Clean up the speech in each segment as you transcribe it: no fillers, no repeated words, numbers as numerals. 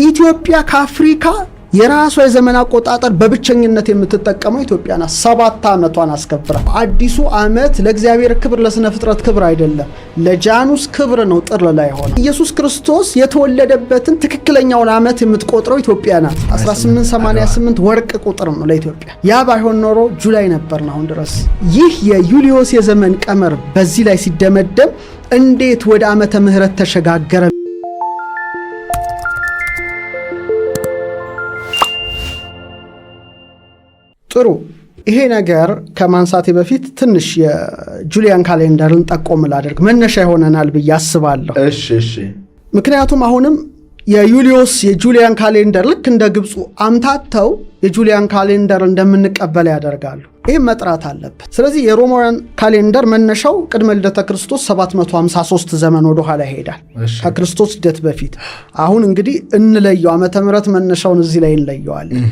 ኢትዮጵያ ከአፍሪካ የራሷ የዘመን አቆጣጠር በብቸኝነት የምትጠቀመው ኢትዮጵያ ናት። 7 ዓመቷን አስከብራ አዲሱ ዓመት ለእግዚአብሔር ክብር ለስነ ፍጥረት ክብር አይደለም፣ ለጃኑስ ክብር ነው። ጥር ላይ ሆነ ኢየሱስ ክርስቶስ የተወለደበትን ትክክለኛውን ዓመት የምትቆጥረው ኢትዮጵያ ናት። 1888 ወርቅ ቁጥር ነው ለኢትዮጵያ። ያ ባይሆን ኖሮ ጁላይ ነበር ነው አሁን ድረስ። ይህ የዩሊዮስ የዘመን ቀመር በዚህ ላይ ሲደመደም እንዴት ወደ ዓመተ ምህረት ተሸጋገረ? ጥሩ ይሄ ነገር ከማንሳቴ በፊት ትንሽ የጁሊያን ካሌንደርን ጠቆም ላድርግ፣ መነሻ ይሆነናል ብዬ አስባለሁ። እሺ። ምክንያቱም አሁንም የጁሊያን ካሌንደር ልክ እንደ ግብፁ አምታተው የጁሊያን ካሌንደር እንደምንቀበል ያደርጋሉ። ይህም መጥራት አለበት። ስለዚህ የሮማውያን ካሌንደር መነሻው ቅድመ ልደተ ክርስቶስ 753 ዘመን ወደ ኋላ ይሄዳል፣ ከክርስቶስ ልደት በፊት። አሁን እንግዲህ እንለየው ዓመተ ምህረት መነሻውን እዚህ ላይ እንለየዋለን።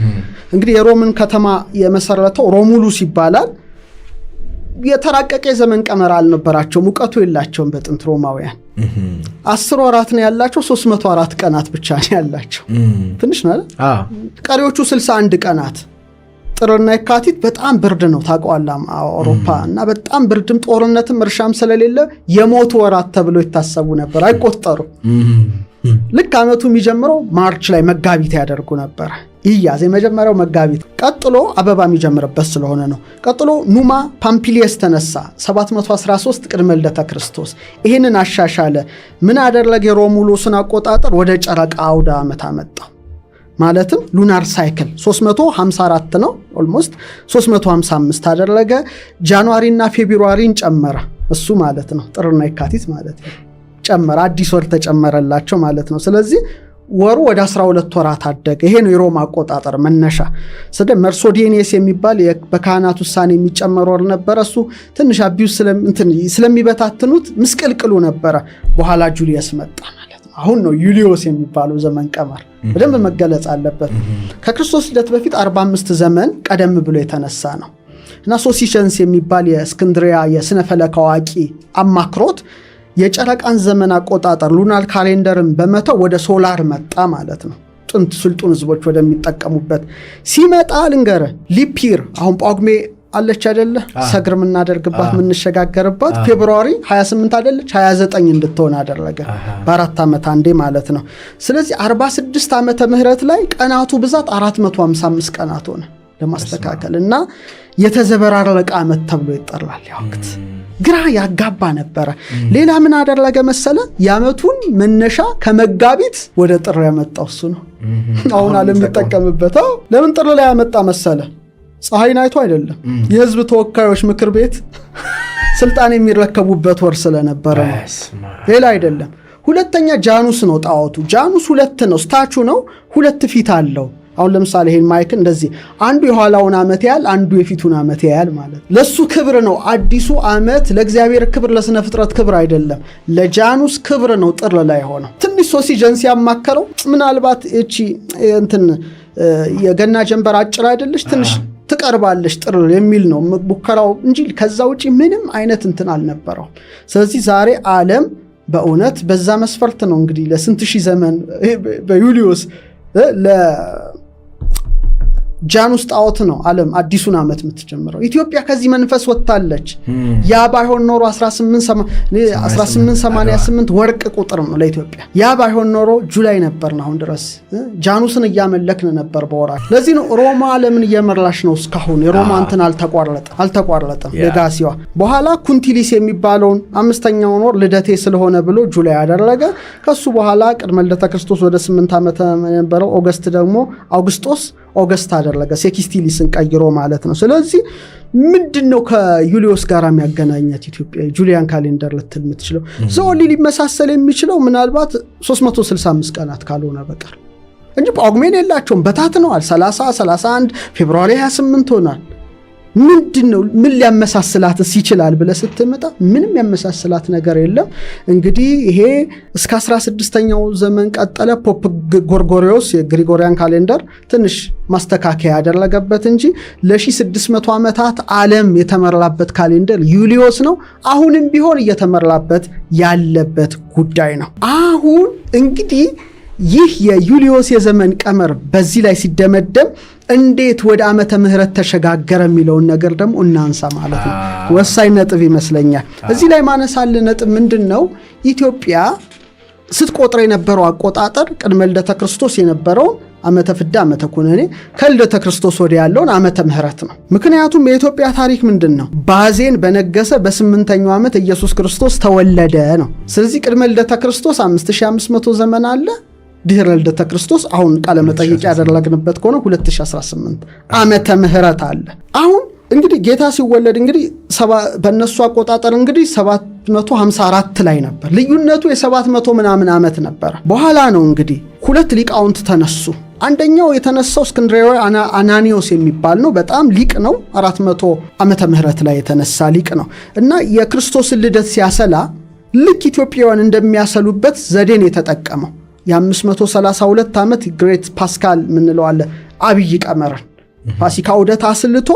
እንግዲህ የሮምን ከተማ የመሰረተው ሮሙሉስ ይባላል። የተራቀቀ የዘመን ቀመር አልነበራቸውም፣ እውቀቱ የላቸውም። በጥንት ሮማውያን 10 ወራት ነው ያላቸው፣ 304 ቀናት ብቻ ነው ያላቸው። ትንሽ ነው። ቀሪዎቹ 61 ቀናት ጥርና የካቲት በጣም ብርድ ነው ታውቀዋለህ፣ አውሮፓ እና በጣም ብርድም ጦርነትም እርሻም ስለሌለ የሞቱ ወራት ተብሎ ይታሰቡ ነበር፣ አይቆጠሩ። ልክ ዓመቱ የሚጀምረው ማርች ላይ መጋቢት ያደርጉ ነበር። ይያዝ የመጀመሪያው መጋቢት፣ ቀጥሎ አበባ የሚጀምርበት ስለሆነ ነው። ቀጥሎ ኑማ ፓምፒሊየስ ተነሳ 713 ቅድመ ልደተ ክርስቶስ። ይህንን አሻሻለ። ምን አደረገ? የሮሙሉስን አቆጣጠር ወደ ጨረቃ አውደ ዓመት አመጣው። ማለትም ሉናር ሳይክል 354 ነው፣ ኦልሞስት 355 አደረገ። ጃንዋሪና ፌብሩዋሪን ጨመረ፣ እሱ ማለት ነው ጥርና የካቲት ማለት ነው። ጨመረ፣ አዲስ ወር ተጨመረላቸው ማለት ነው። ስለዚህ ወሩ ወደ 12 ወራት አደገ። ይሄ ነው የሮማ አቆጣጠር መነሻ። መርሶዲኒየስ የሚባል በካህናት ውሳኔ የሚጨመር ወር ነበረ። እሱ ትንሽ አቢዩስ ስለሚበታትኑት ምስቅልቅሉ ነበረ። በኋላ ጁሊየስ መጣ ማለት ነው። አሁን ነው ዩሊዮስ የሚባለው ዘመን ቀመር በደንብ መገለጽ አለበት። ከክርስቶስ ልደት በፊት 45 ዘመን ቀደም ብሎ የተነሳ ነው እና ሶሲሸንስ የሚባል የእስክንድሪያ የስነ ፈለክ አዋቂ አማክሮት የጨረቃን ዘመን አቆጣጠር ሉናር ካሌንደርን በመተው ወደ ሶላር መጣ ማለት ነው። ጥንት ስልጡን ህዝቦች ወደሚጠቀሙበት ሲመጣ ልንገረ ሊፒር አሁን ጳጉሜ አለች አይደለ? ሰግር የምናደርግባት የምንሸጋገርባት ፌብሩዋሪ 28 አይደለች? 29 እንድትሆን አደረገ። በአራት ዓመት አንዴ ማለት ነው። ስለዚህ 46 ዓመተ ምህረት ላይ ቀናቱ ብዛት 455 ቀናት ሆነ ለማስተካከል እና የተዘበራረቀ ዓመት ተብሎ ይጠራል። ያወቅት ግራ ያጋባ ነበረ። ሌላ ምን አደረገ መሰለ? የዓመቱን መነሻ ከመጋቢት ወደ ጥር ያመጣው እሱ ነው። አሁን ዓለም የሚጠቀምበት ለምን ጥር ላይ ያመጣ መሰለ? ፀሐይን አይቶ አይደለም፣ የህዝብ ተወካዮች ምክር ቤት ስልጣን የሚረከቡበት ወር ስለነበረ ሌላ አይደለም። ሁለተኛ ጃኑስ ነው ጣዖቱ። ጃኑስ 2 ነው፣ ስታቹ ነው፣ 2 ፊት አለው። አሁን ለምሳሌ ይሄን ማይክ እንደዚህ አንዱ የኋላውን ዓመት ያያል፣ አንዱ የፊቱን ዓመት ያያል ማለት ለሱ ክብር ነው። አዲሱ ዓመት ለእግዚአብሔር ክብር ለስነ ፍጥረት ክብር አይደለም፣ ለጃኑስ ክብር ነው። ጥር ላይ ሆነው ትንሽ ሶሲጀንስ ያማከረው ምናልባት እቺ እንትን የገና ጀንበር አጭር አይደለች ትንሽ ትቀርባለች ጥር የሚል ነው ሙከራው እንጂ ከዛ ውጪ ምንም አይነት እንትን አልነበረው። ስለዚህ ዛሬ ዓለም በእውነት በዛ መስፈርት ነው እንግዲህ ለስንት ሺህ ዘመን በዩሊዮስ ጃኑስ ጣዖት ነው ዓለም አዲሱን ዓመት የምትጀምረው። ኢትዮጵያ ከዚህ መንፈስ ወጥታለች። ያ ባይሆን ኖሮ 1888 ወርቅ ቁጥር ነው ለኢትዮጵያ። ያ ባይሆን ኖሮ ጁላይ ነበር ነው አሁን ድረስ። ጃኑስን እያመለክን ነበር በወራት። ለዚህ ነው ሮማ ዓለምን እየመራች ነው እስካሁን። የሮማ እንትን አልተቋረጠም ሌጋሲዋ። በኋላ ኩንቲሊስ የሚባለውን 5ኛውን ወር ልደቴ ስለሆነ ብሎ ጁላይ ያደረገ። ከሱ በኋላ ቅድመ ልደተ ክርስቶስ ወደ 8 ዓመት የነበረው ኦገስት ደግሞ አውግስጦስ ኦገስት አደረገ፣ ሴኪስቲሊስን ቀይሮ ማለት ነው። ስለዚህ ምንድነው ከዩሊዮስ ጋር የሚያገናኛት ኢትዮጵያ ጁሊያን ካሌንደር ልትል የምትችለው? ዘወሊ ሊመሳሰል የሚችለው ምናልባት 365 ቀናት ካልሆነ በቀር እንጂ ጳጉሜን የላቸውም። በታትነዋል። 30፣ 31 ፌብሩዋሪ 28 ሆናል። ምንድነው ምን ሊያመሳስላትስ ይችላል ብለህ ስትመጣ ምንም ያመሳስላት ነገር የለም። እንግዲህ ይሄ እስከ 16ኛው ዘመን ቀጠለ። ፖፕ ጎርጎሪዮስ የግሪጎሪያን ካሌንደር ትንሽ ማስተካከያ ያደረገበት እንጂ ለ1600 ዓመታት ዓለም የተመራበት ካሌንደር ዩሊዮስ ነው። አሁንም ቢሆን እየተመራበት ያለበት ጉዳይ ነው። አሁን እንግዲህ ይህ የዩሊዮስ የዘመን ቀመር በዚህ ላይ ሲደመደም እንዴት ወደ ዓመተ ምህረት ተሸጋገረ የሚለውን ነገር ደግሞ እናንሳ ማለት ነው። ወሳኝ ነጥብ ይመስለኛል። እዚህ ላይ ማነሳል ነጥብ ምንድነው? ኢትዮጵያ ስትቆጥር የነበረው አቆጣጠር ቅድመ ልደተ ክርስቶስ የነበረው ዓመተ ፍዳ ዓመተ ኩነኔ ከልደተ ክርስቶስ ወደ ያለውን ዓመተ ምህረት ነው። ምክንያቱም የኢትዮጵያ ታሪክ ምንድነው? ባዜን በነገሰ በ8ኛው ዓመት ኢየሱስ ክርስቶስ ተወለደ ነው። ስለዚህ ቅድመ ልደተ ክርስቶስ 5500 ዘመን አለ። ድህረ ልደተ ክርስቶስ አሁን ቃለ መጠይቅ ያደረግንበት ከሆነ 2018 ዓመተ ምህረት አለ። አሁን እንግዲህ ጌታ ሲወለድ እንግዲህ በእነሱ አቆጣጠር እንግዲህ 754 ላይ ነበር። ልዩነቱ የ700 ምናምን ዓመት ነበር። በኋላ ነው እንግዲህ ሁለት ሊቃውንት ተነሱ። አንደኛው የተነሳው እስክንድርያዊ አናኒዮስ የሚባል ነው። በጣም ሊቅ ነው። 400 ዓመተ ምህረት ላይ የተነሳ ሊቅ ነው እና የክርስቶስን ልደት ሲያሰላ ልክ ኢትዮጵያውያን እንደሚያሰሉበት ዘዴን የተጠቀመው የ532 ዓመት ግሬት ፓስካል ምንለው አለ አብይ ቀመርን ፋሲካ ዑደት አስልቶ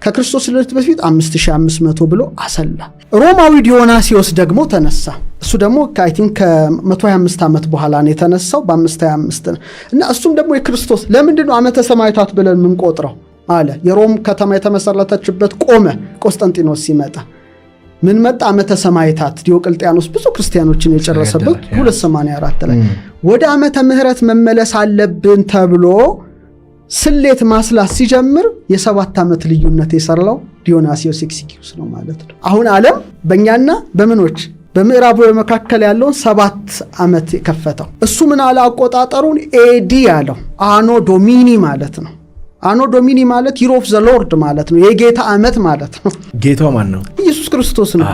ከክርስቶስ ልደት በፊት 5500 ብሎ አሰላ። ሮማዊ ዲዮናሲዮስ ደግሞ ተነሳ። እሱ ደግሞ አይ ቲንክ ከ125 ዓመት በኋላ ነው የተነሳው በ525 እና እሱም ደግሞ የክርስቶስ ለምንድነው ዓመተ ሰማዕታት ብለን ምን ቆጥረው አለ። የሮም ከተማ የተመሰረተችበት ቆመ። ቆስጠንጢኖስ ሲመጣ ምን መጣ? ዓመተ ሰማዕታት ዲዮቅልጥያኖስ ብዙ ክርስቲያኖችን የጨረሰበት 284 ላይ ወደ ዓመተ ምህረት መመለስ አለብን ተብሎ ስሌት ማስላት ሲጀምር የ7 ዓመት ልዩነት የሰራው ዲዮናሲዮስ ኤክሲኪዩስ ነው ማለት ነው። አሁን ዓለም በእኛና በምኖች በምዕራቡ መካከል ያለውን 7 ዓመት የከፈተው እሱ ምን አለ? አቆጣጠሩን ኤዲ ያለው አኖ ዶሚኒ ማለት ነው። አኖ ዶሚኒ ማለት ይር ኦፍ ዘ ሎርድ ማለት ነው። የጌታ ዓመት ማለት ነው። ጌታው ማን ነው? ኢየሱስ ክርስቶስ ነው።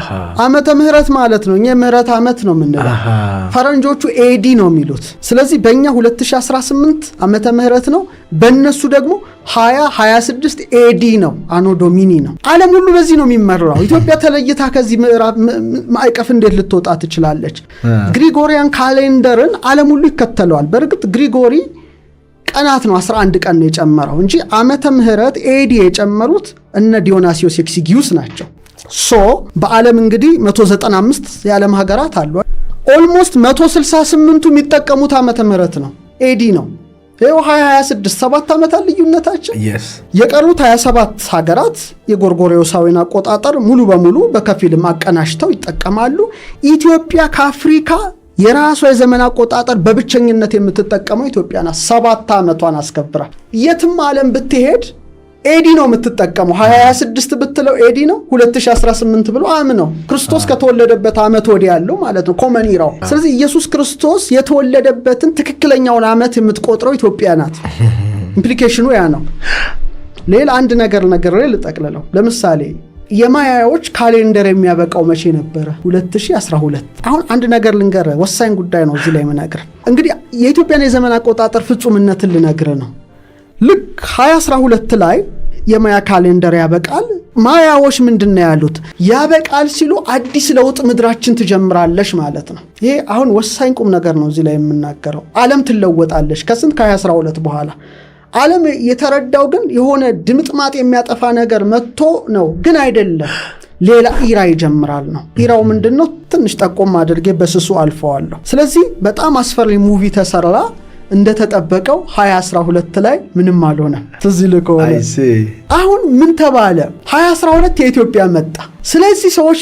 ዓመተ ምህረት ማለት ነው። እኛ ምህረት ዓመት ነው የምንለው። ፈረንጆቹ ኤዲ ነው የሚሉት። ስለዚህ በእኛ 2018 ዓመተ ምህረት ነው፣ በእነሱ ደግሞ 2026 ኤዲ ነው። አኖ ዶሚኒ ነው። ዓለም ሁሉ በዚህ ነው የሚመራው። ኢትዮጵያ ተለይታ ከዚህ ምዕራብ ማዕቀፍ እንዴት ልትወጣ ትችላለች? ግሪጎሪያን ካሌንደርን ዓለም ሁሉ ይከተለዋል። በእርግጥ ግሪጎሪ ቀናት ነው 11 ቀን ነው የጨመረው እንጂ ዓመተ ምህረት ኤዲ የጨመሩት እነ ዲዮናሲዮስ ኤክሲጊዩስ ናቸው። በዓለም እንግዲህ 195 የዓለም ሀገራት አሉ። ኦልሞስት 168ቱ የሚጠቀሙት ዓመተ ምህረት ነው፣ ኤዲ ነው። ይሄው 2026 7 ዓመታት ልዩነታቸው። የቀሩት 27 ሀገራት የጎርጎሪዮሳዊን አቆጣጠር ሙሉ በሙሉ በከፊልም አቀናሽተው ይጠቀማሉ። ኢትዮጵያ ከአፍሪካ የራሷ የዘመን አቆጣጠር በብቸኝነት የምትጠቀመው ኢትዮጵያ ናት። 7 ዓመቷን አስከብራ የትም ዓለም ብትሄድ ኤዲ ነው የምትጠቀመው። 2026 ብትለው ኤዲ ነው፣ 2018 ብሎ ነው ክርስቶስ ከተወለደበት ዓመት ወዲያ ያለው ማለት ነው ኮመን ኢራው። ስለዚህ ኢየሱስ ክርስቶስ የተወለደበትን ትክክለኛውን ዓመት የምትቆጥረው ኢትዮጵያ ናት። ኢምፕሊኬሽኑ ያ ነው። ሌላ አንድ ነገር ልጠቅልለው። ለምሳሌ የማያዎች ካሌንደር የሚያበቃው መቼ ነበረ? 2012። አሁን አንድ ነገር ልንገር፣ ወሳኝ ጉዳይ ነው እዚህ ላይ ምነግር። እንግዲህ የኢትዮጵያን የዘመን አቆጣጠር ፍጹምነትን ልነግር ነው። ልክ 2012 ላይ የማያ ካሌንደር ያበቃል። ማያዎች ምንድነው ያሉት? ያበቃል ሲሉ አዲስ ለውጥ ምድራችን ትጀምራለች ማለት ነው። ይሄ አሁን ወሳኝ ቁም ነገር ነው እዚህ ላይ የምናገረው። ዓለም ትለወጣለች ከስንት ከ2012 በኋላ። ዓለም የተረዳው ግን የሆነ ድምጥማጥ የሚያጠፋ ነገር መጥቶ ነው፣ ግን አይደለም። ሌላ ኢራ ይጀምራል ነው። ኢራው ምንድነው? ትንሽ ጠቆም አድርጌ በስሱ አልፈዋለሁ። ስለዚህ በጣም አስፈሪ ሙቪ ተሰራ። እንደተጠበቀው 2012 ላይ ምንም አልሆነ። ስለዚህ ለቆለ አሁን ምን ተባለ? 2012 የኢትዮጵያ መጣ። ስለዚህ ሰዎች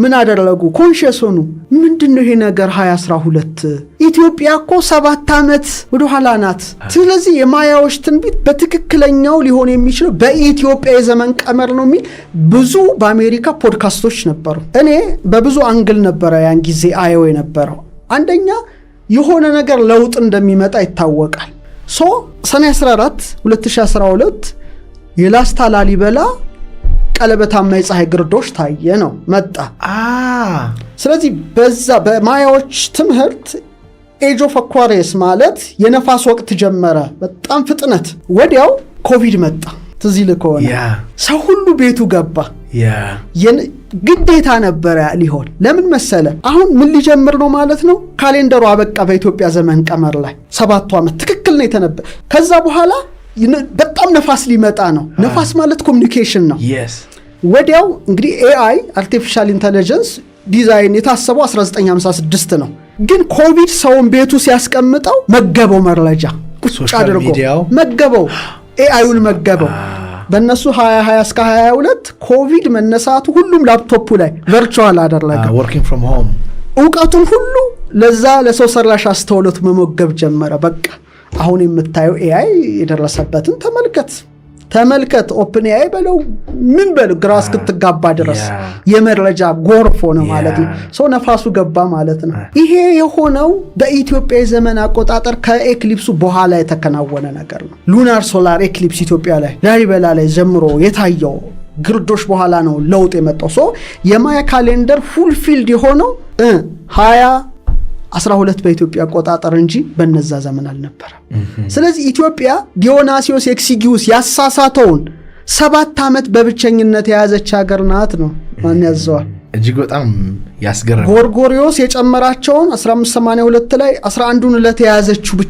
ምን አደረጉ? ኮንሺየስ ሆኑ። ምንድነው ይሄ ነገር? 2012 ኢትዮጵያ እኮ 7 ዓመት ወደ ኋላ ናት። ስለዚህ የማያዎች ትንቢት በትክክለኛው ሊሆን የሚችለው በኢትዮጵያ የዘመን ቀመር ነው የሚል ብዙ በአሜሪካ ፖድካስቶች ነበሩ። እኔ በብዙ አንግል ነበረ ያን ጊዜ አየው የነበረው። አንደኛ የሆነ ነገር ለውጥ እንደሚመጣ ይታወቃል። ሰኔ 14 2012 የላስታ ላሊበላ ቀለበታማ የፀሐይ ግርዶሽ ታየ ነው መጣ። ስለዚህ በዛ በማያዎች ትምህርት ኤጅ ኦፍ አኳሪየስ ማለት የነፋስ ወቅት ጀመረ። በጣም ፍጥነት። ወዲያው ኮቪድ መጣ። ትዝ ይልህ ከሆነ ሰው ሁሉ ቤቱ ገባ። ግዴታ ነበረ ሊሆን። ለምን መሰለ? አሁን ምን ሊጀምር ነው ማለት ነው? ካሌንደሩ አበቃ በኢትዮጵያ ዘመን ቀመር ላይ 7 ዓመት ትክክል ነው የተነበረ። ከዛ በኋላ በጣም ነፋስ ሊመጣ ነው። ነፋስ ማለት ኮሚኒኬሽን ነው። ወዲያው እንግዲህ ኤአይ አርቲፊሻል ኢንተለጀንስ ዲዛይን የታሰበው 1956 ነው። ግን ኮቪድ ሰውን ቤቱ ሲያስቀምጠው መገበው መረጃ ቁጭ አድርጎ መገበው ኤአይውን መገበው በእነሱ 2020 እስከ 22 ኮቪድ መነሳቱ ሁሉም ላፕቶፑ ላይ ቨርቹዋል አደረገ working from home ዕውቀቱን ሁሉ ለዛ ለሰው ሰራሽ አስተውሎት መመገብ ጀመረ በቃ አሁን የምታየው ኤአይ የደረሰበትን ተመልከት ኦፕን ኤአይ በለው ምን በለው ግራስ ክትጋባ ድረስ የመረጃ ጎርፍ ሆነ ማለት ነው ሰው ነፋሱ ገባ ማለት ነው ይሄ የሆነው በኢትዮጵያ ዘመን አቆጣጠር ከኤክሊፕሱ በኋላ የተከናወነ ነገር ነው ሉናር ሶላር ኤክሊፕስ ኢትዮጵያ ላይ ላሊበላ ላይ ጀምሮ የታየው ግርዶሽ በኋላ ነው ለውጥ የመጣው ሶ የማያ ካሌንደር ፉልፊልድ የሆነው 12 በኢትዮጵያ አቆጣጠር እንጂ በነዛ ዘመን አልነበረ ስለዚህ ኢትዮጵያ ዲዮናሲዮስ ኤክሲጊዩስ ያሳሳተውን 7 ዓመት በብቸኝነት የያዘች ሀገር ናት ነው ማን ያዘዋል እጅግ በጣም ያስገርማል ጎርጎሪዮስ የጨመራቸውን 1582 ላይ 11ን ዕለት የያዘችው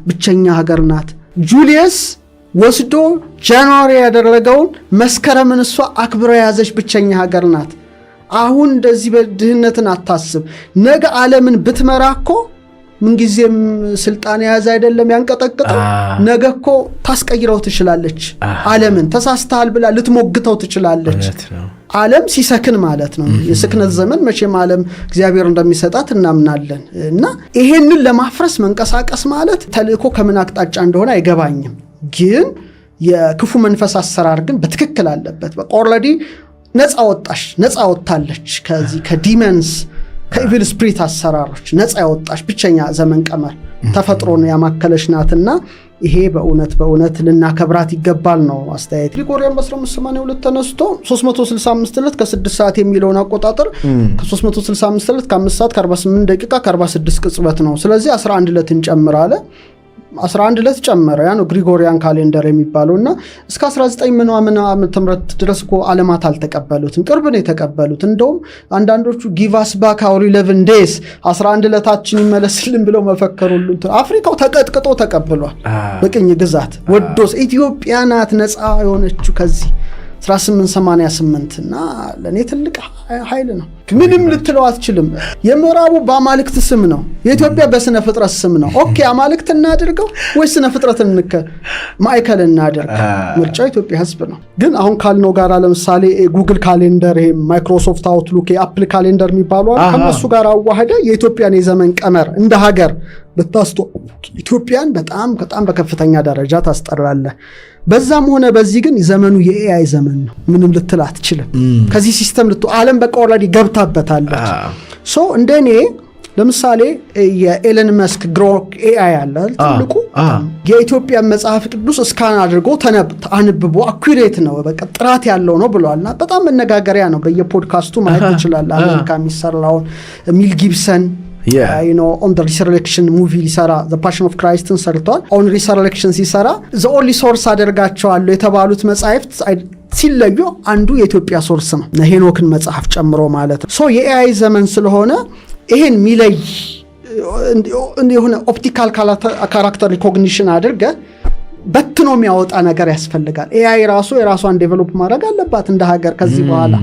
ብቸኛ ሀገር ናት ጁሊየስ ወስዶ ጃንዋሪ ያደረገውን መስከረምን እሷ አክብሮ የያዘች ብቸኛ ሀገር ናት አሁን እንደዚህ በድህነትን አታስብ ነገ ዓለምን ብትመራኮ ምን ጊዜም ስልጣን ያዝ አይደለም ያንቀጠቀጠው ነገኮ ታስቀይረው ትችላለች ዓለምን ተሳስተሃል ብላ ልትሞግተው ትችላለች ዓለም ሲሰክን ማለት ነው የስክነት ዘመን መቼም ዓለም እግዚአብሔር እንደሚሰጣት እናምናለን እና ይሄንን ለማፍረስ መንቀሳቀስ ማለት ተልእኮ ከምን አቅጣጫ እንደሆነ አይገባኝም ግን የክፉ መንፈስ አሰራር ግን በትክክል አለበት በቃ ኦሬዲ ነፃ ወጣለች ከዚህ ከዲመንስ ከኢቪል ስፒሪት አሰራሮች ነፃ ወጣች ብቸኛ ዘመን ቀመር ተፈጥሮን ያማከለች ናትና ይሄ በእውነት ልናከብራት ይገባል ነው አስተያየት ግሪጎሪያን በ1582 ተነስቶ 365 ዕለት ከ6 ሰዓት የሚለውን አቆጣጠር ከ365 ዕለት ከ5 ሰዓት ከ48 ደቂቃ ከ46 ቅጽበት ነው ስለዚህ 11 ዕለት እንጨምራለ 11 ዕለት ጨመረ ያ ነው ግሪጎሪያን ካሌንደር የሚባለውና እስከ 19 ዓመተ ምህረት ድረስ እኮ ዓለማት አልተቀበሉትም ቅርብ ነው የተቀበሉት እንደውም አንዳንዶቹ give us back our 11 days 11 ዕለታችን ይመለስልን ብለው መፈከሩሉ አፍሪካው ተቀጥቅጦ ተቀብሏል በቅኝ ግዛት ወዶስ ኢትዮጵያ ናት ነፃ የሆነችው ከዚህ 1888 እና ለኔ ትልቅ ኃይል ነው ምንም ልትለው አትችልም የምዕራቡ በአማልክት ስም ነው የኢትዮጵያ በስነ ፍጥረት ስም ነው ኦኬ አማልክት እናድርገው ወይ ስነ ፍጥረትን ማይከል እናድርግ ምርጫው ኢትዮጵያ ህዝብ ነው ግን አሁን ካልነው ጋር ለምሳሌ ጉግል ካሌንደር ማይክሮሶፍት አውትሉክ የአፕል ካሌንደር የሚባለው ከነሱ ጋር አዋህደ የኢትዮጵያን የዘመን ቀመር እንደ ሀገር በታስቶ ኢትዮጵያን በጣም በከፍተኛ ደረጃ ታስጠራለ በዛም ሆነ በዚህ ግን ዘመኑ የኤአይ ዘመን ነው ምንም ልትል አትችልም ከዚህ ሲስተም ዓለም በቃ ኦሬዲ ገብታበታለች ሶ እንደኔ ለምሳሌ የኤለን መስክ ግሮክ ኤአይ አለ ትልቁ የኢትዮጵያ መጽሐፍ ቅዱስ ስካን አድርጎ አንብቦ አኩሬት ነው በቃ ጥራት ያለው ነው ብለዋልና በጣም መነጋገሪያ ነው በየፖድካስቱ ማየት ይችላል አሜሪካ የሚሰራው ሚል ጊብሰን you know on the resurrection movie ሊሰራ the passion of Christ ሰርቷል on resurrection ሲሰራ the only source አደርጋቸዋለሁ የተባሉት መጻሕፍት ሲለዩ አንዱ የኢትዮጵያ ሶርስ ነው ሄኖክን መጽሐፍ ጨምሮ ማለት ነው ሶ የኤአይ ዘመን ስለሆነ ይሄን ሚለይ የሆነ ኦፕቲካል ካራክተር ሪኮግኒሽን አድርገ በትኖ የሚያወጣ ነገር ያስፈልጋል ኤአይ ራሱ የራሷን ዴቨሎፕ ማድረግ አለባት እንደ ሀገር ከዚህ በኋላ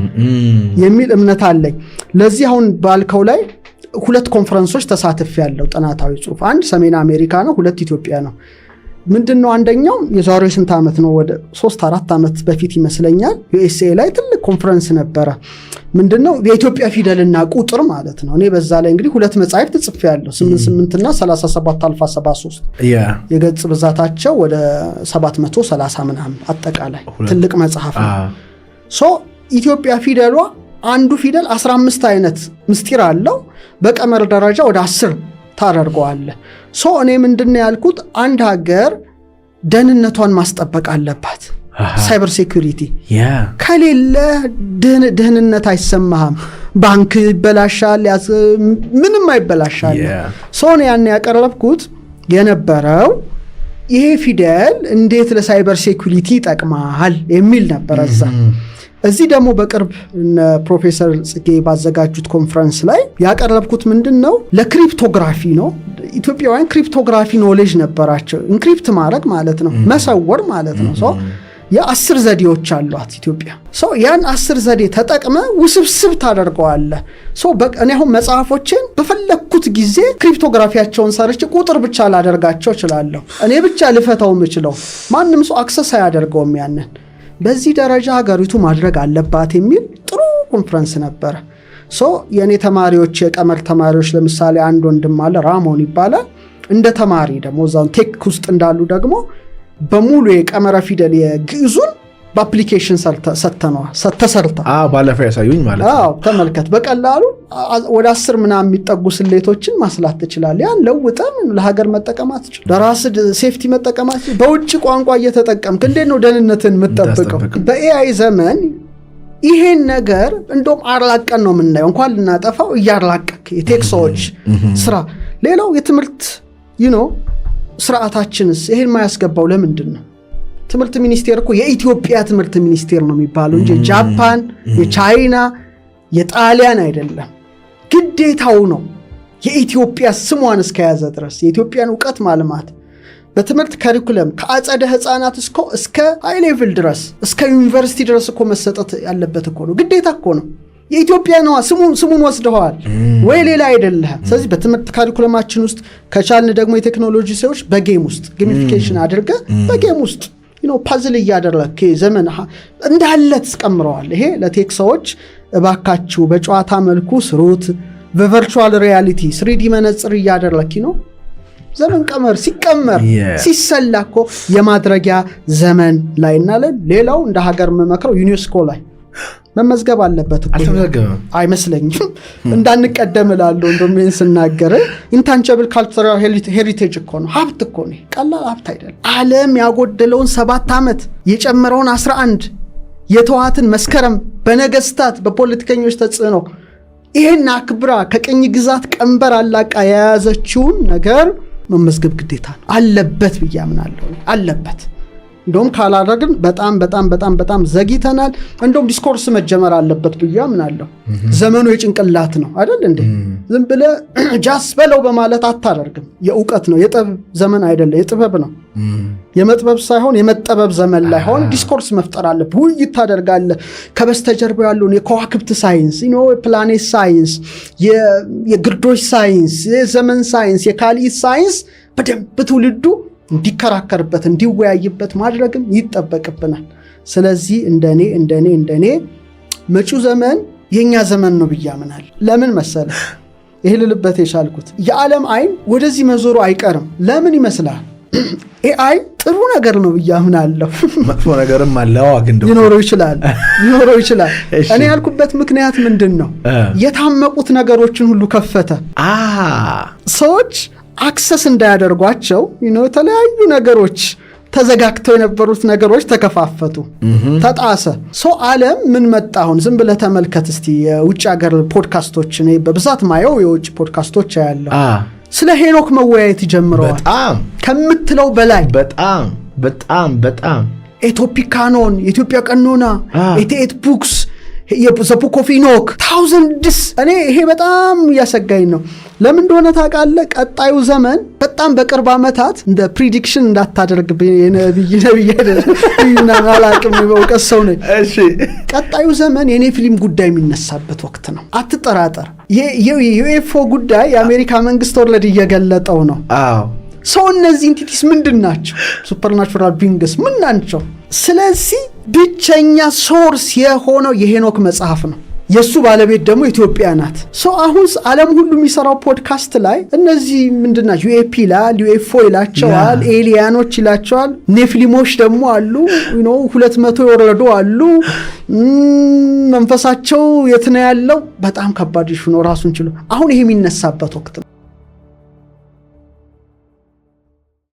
የሚል እምነት አለኝ ለዚህ አሁን ባልከው ላይ 2 ኮንፈረንሶች ተሳትፍ ያለው ጥናታዊ ጽሁፍ አንድ ሰሜን አሜሪካ ነው 2 ኢትዮጵያ ነው ምንድነው አንደኛው የዛሬው ስንት ዓመት ነው ወደ 3-4 ዓመት በፊት ይመስለኛል ዩኤስኤ ላይ ትልቅ ኮንፈረንስ ነበረ ምንድነው የኢትዮጵያ ፊደልና ቁጥር ማለት ነው እኔ በዛ ላይ እንግዲህ 2 መጻሕፍት ጽፍ ያለው 88 እና 37 አልፋ 73 የገጽ ብዛታቸው ወደ 730 ምናምን አጠቃላይ ትልቅ መጽሐፍ ነው ሶ ኢትዮጵያ ፊደሏ አንዱ ፊደል 15 አይነት ምስጢር አለው በቀመር ደረጃ ወደ 10 ታደርገዋለ ሶ እኔ ምንድነው ያልኩት አንድ ሀገር ደህንነቷን ማስጠበቅ አለባት ሳይበር ሴኩሪቲ ከሌለ ደህንነት አይሰማህም ባንክ ይበላሻል ምንም አይበላሻል ሶ እኔ ያን ያቀረብኩት የነበረው ይሄ ፊደል እንዴት ለሳይበር ሴኩሪቲ ይጠቅማል የሚል ነበር እዚህ ደግሞ በቅርብ ፕሮፌሰር ጽጌ ባዘጋጁት ኮንፈረንስ ላይ ያቀረብኩት ምንድነው ለክሪፕቶግራፊ ነው ኢትዮጵያውያን ክሪፕቶግራፊ ኖሌጅ ነበራቸው ኢንክሪፕት ማድረግ ማለት ነው መሰወር ማለት ነው ሶ የ10 ዘዴዎች አሏት ኢትዮጵያ። ያን 10 ዘዴ ተጠቅመ ውስብስብ ታደርገዋለህ። እኔ አሁን መጽሐፎችን በፈለኩት ጊዜ ክሪፕቶግራፊያቸውን ሰርቼ ቁጥር ብቻ ላደርጋቸው እችላለሁ። እኔ ብቻ ልፈታው የምችለው፣ ማንም ሰው አክሰስ አያደርገውም ያንን። በዚህ ደረጃ ሀገሪቱ ማድረግ አለባት የሚል ጥሩ ኮንፈረንስ ነበረ። የእኔ ተማሪዎች የቀመር ተማሪዎች ለምሳሌ አንድ ወንድም አለ ራሞን ይባላል። እንደ ተማሪ ደግሞ እዛው ቴክ ውስጥ እንዳሉ ደግሞ በሙሉ የቀመረ ፊደል የግዕዙን በአፕሊኬሽን ተሰርታ ባለፈው ያሳዩኝ ማለት ነው። ተመልከት፣ በቀላሉ ወደ 10 ምናምን የሚጠጉ ስሌቶችን ማስላት ትችላለህ። ያን ለውጠን ለሀገር መጠቀማት ትችላለህ፣ ለራስ ሴፍቲ መጠቀማት። በውጭ ቋንቋ እየተጠቀምክ እንዴት ነው ደህንነትን የምትጠብቀው? በኤአይ ዘመን ይሄን ነገር እንደውም አርላቀን ነው የምናየው። እንኳን ልናጠፋው እያርላቀክ የቴክሶች ስራ። ሌላው የትምህርት ስርዓታችንስ ይሄን ማያስገባው ለምንድን ነው? ትምህርት ሚኒስቴር እኮ የኢትዮጵያ ትምህርት ሚኒስቴር ነው የሚባለው እንጂ ጃፓን፣ የቻይና፣ የጣሊያን አይደለም። ግዴታው ነው የኢትዮጵያ ስሟን እስከያዘ ድረስ የኢትዮጵያን ዕውቀት ማልማት በትምህርት ካሪኩለም ከአጸደ ህፃናት እስከ ሃይ ሌቭል ድረስ እስከ ዩኒቨርሲቲ ድረስ እኮ መሰጠት ያለበት እኮ ነው። ግዴታ እኮ ነው። የኢትዮጵያ ነው ስሙን ወስደዋል ወይ ሌላ አይደለም። ስለዚህ በትምህርት ካሪኩለማችን ውስጥ ከቻልን ደግሞ የቴክኖሎጂ ሰዎች በጌም ውስጥ ጌሚፊኬሽን አድርገ በጌም ውስጥ ፓዝል እያደረክ ዘመን እንዳለ ተቀምረዋል። ይሄ ለቴክ ሰዎች እባካችሁ በጨዋታ መልኩ ስሩት። በቨርቹዋል ሪያሊቲ 3D መነጽር እያደረክ ዘመን ቀመር ሲቀመር ሲሰላኮ የማድረጊያ ዘመን ላይ እናለን። ሌላው እንደ ሀገር መመክረው ዩኔስኮ ላይ መመዝገብ አለበት እኮ አይመስለኝም። እንዳንቀደም እላለሁ። እንደውም ስናገር ኢንታንጂብል ካልቸራል ሄሪቴጅ እኮ ነው፣ ሀብት እኮ ነው፣ ቀላል ሀብት አይደለም። ዓለም ያጎደለውን 7 ዓመት የጨመረውን 11 የተዋትን መስከረም በነገስታት በፖለቲከኞች ተጽዕኖ ይሄን አክብራ ከቅኝ ግዛት ቀንበር አላቃ የያዘችውን ነገር መመዝገብ ግዴታ ነው አለበት ብዬ አምናለሁ። አለበት። እንደውም ካላደረግን በጣም ዘግይተናል። እንደውም ዲስኮርስ መጀመር አለበት ብዬ አምናለሁ። ዘመኑ የጭንቅላት ነው አይደል እንዴ? ዝም ብለህ ጃስ በለው በማለት አታደርግም። የእውቀት ነው፣ የጥበብ ዘመን አይደለም፣ የጥበብ ነው። የመጥበብ ሳይሆን የመጠበብ ዘመን ላይ ሆነ ዲስኮርስ መፍጠር አለብህ። ውይይት ታደርጋለህ። ከበስተጀርባ ያለውን የከዋክብት ሳይንስ፣ የፕላኔት ሳይንስ፣ የግርዶሽ ሳይንስ፣ የዘመን ሳይንስ፣ የካልኢት ሳይንስ በደንብ ትውልዱ እንዲከራከርበት እንዲወያይበት ማድረግም ይጠበቅብናል። ስለዚህ እንደኔ መጪው ዘመን የኛ ዘመን ነው ብዬ አምናለሁ። ለምን መሰለህ ይሄ ልልበት የቻልኩት የዓለም አይን ወደዚህ መዞሩ አይቀርም። ለምን ይመስላል? ኤአይ ጥሩ ነገር ነው ብዬ አምናለሁ። መጥፎ ነገርም አለው ሊኖረው ይችላል። እኔ ያልኩበት ምክንያት ምንድን ነው? የታመቁት ነገሮችን ሁሉ ከፈተ። ሰዎች አክሰስ እንዳያደርጓቸው የተለያዩ ነገሮች ተዘጋግተው የነበሩት ነገሮች ተከፋፈቱ፣ ተጣሰ። ዓለም ምን መጣ? አሁን ዝም ብለህ ተመልከት እስቲ የውጭ ሀገር ፖድካስቶች። እኔ በብዛት ማየው የውጭ ፖድካስቶች ያለው ስለ ሄኖክ መወያየት ጀምረዋል። በጣም ከምትለው በላይ በጣም ኤቶፒክ ካኖን፣ የኢትዮጵያ ቀኖና፣ 88 ቡክስ፣ የቡክ ኦፍ ኢኖክ ታውዘንድስ። እኔ ይሄ በጣም እያሰጋኝ ነው። ለምን እንደሆነ ታውቃለህ? ቀጣዩ ዘመን በጣም በቅርብ ዓመታት እንደ ፕሪዲክሽን እንዳታደርግ ነብይና አላቅም በእውቀት ሰው ነኝ። ቀጣዩ ዘመን የኔ ፊልም ጉዳይ የሚነሳበት ወቅት ነው። አትጠራጠር። የዩኤፍኦ ጉዳይ የአሜሪካ መንግስት ወርለድ እየገለጠው ነው። እነዚህ ኢንቲቲስ ምንድን ናቸው? ሱፐርናቹራል ቢንግስ ምን ናቸው? ስለዚህ ብቸኛ ሶርስ የሆነው የሄኖክ መጽሐፍ ነው። የሱ ባለቤት ደግሞ ኢትዮጵያ ናት። አሁን ዓለም ሁሉ የሚሰራው ፖድካስት ላይ እነዚህ ምንድናቸው? ዩኤፒ ይላል፣ ዩኤፍኦ ይላቸዋል፣ ኤሊያኖች ይላቸዋል፣ ኔፍሊሞች ደግሞ አሉ፣ 200 የወረዱ አሉ። መንፈሳቸው የት ነው ያለው? በጣም ከባድ ነው ራሱን ችሎ። አሁን ይሄ የሚነሳበት ወቅት ነው።